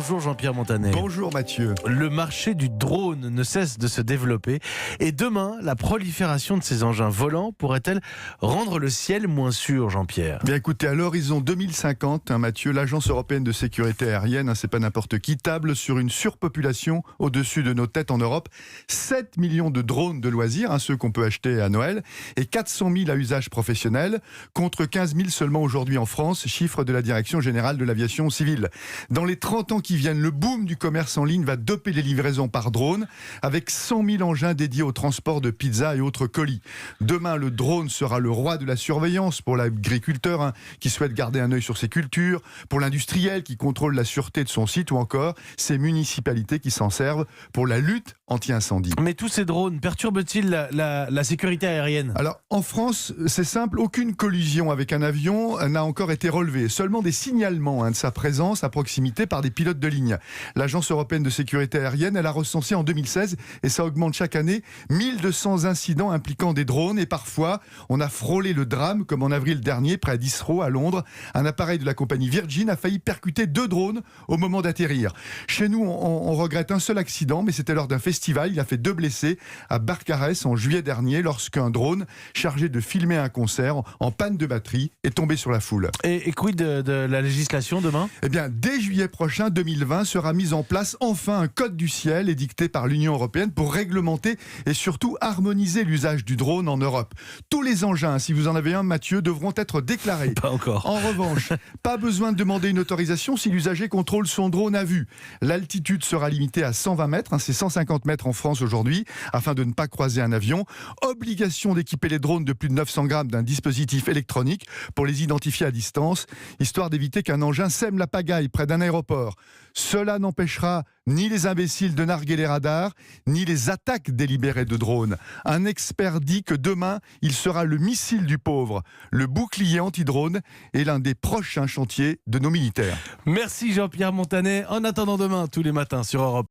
Bonjour Jean-Pierre Montanet. Bonjour Mathieu. Le marché du drone ne cesse de se développer et demain, la prolifération de ces engins volants pourrait-elle rendre le ciel moins sûr, Jean-Pierre ? Bien écoutez, à l'horizon 2050, Mathieu, l'Agence européenne de sécurité aérienne, c'est pas n'importe qui, table sur une surpopulation au-dessus de nos têtes en Europe. 7 millions de drones de loisirs, ceux qu'on peut acheter à Noël, et 400 000 à usage professionnel, contre 15 000 seulement aujourd'hui en France, chiffre de la Direction générale de l'aviation civile. Dans les 30 ans qui viennent, le boom du commerce en ligne va doper les livraisons par drone, avec 100 000 engins dédiés au transport de pizzas et autres colis. Demain, le drone sera le roi de la surveillance pour l'agriculteur qui souhaite garder un œil sur ses cultures, pour l'industriel qui contrôle la sûreté de son site, ou encore ces municipalités qui s'en servent pour la lutte anti-incendie. Mais tous ces drones perturbent-ils la sécurité aérienne ? Alors, en France, c'est simple, aucune collision avec un avion n'a encore été relevée. Seulement des signalements de sa présence à proximité par des pilotes de ligne. L'Agence européenne de sécurité aérienne, elle a recensé en 2016, et ça augmente chaque année, 1200 incidents impliquant des drones, et parfois, on a frôlé le drame, comme en avril dernier, près d'Heathrow, à Londres. Un appareil de la compagnie Virgin a failli percuter 2 drones au moment d'atterrir. Chez nous, on regrette un seul accident, mais c'était lors d'un festival. Il a fait 2 blessés à Barcarès en juillet dernier, lorsqu'un drone chargé de filmer un concert en panne de batterie est tombé sur la foule. Et quid de la législation demain ? Eh bien, dès juillet prochain, 2020, sera mis en place enfin un code du ciel édicté par l'Union européenne pour réglementer et surtout harmoniser l'usage du drone en Europe. Tous les engins, si vous en avez un, Mathieu, devront être déclarés. Pas encore. En revanche, pas besoin de demander une autorisation si l'usager contrôle son drone à vue. L'altitude sera limitée à 120 mètres, c'est 150 mètres en France aujourd'hui, afin de ne pas croiser un avion. Obligation d'équiper les drones de plus de 900 grammes d'un dispositif électronique pour les identifier à distance, histoire d'éviter qu'un engin sème la pagaille près d'un aéroport. Cela n'empêchera ni les imbéciles de narguer les radars, ni les attaques délibérées de drones. Un expert dit que demain, il sera le missile du pauvre. Le bouclier anti-drone est l'un des prochains chantiers de nos militaires. Merci Jean-Pierre Montanet. En attendant demain, tous les matins sur Europe.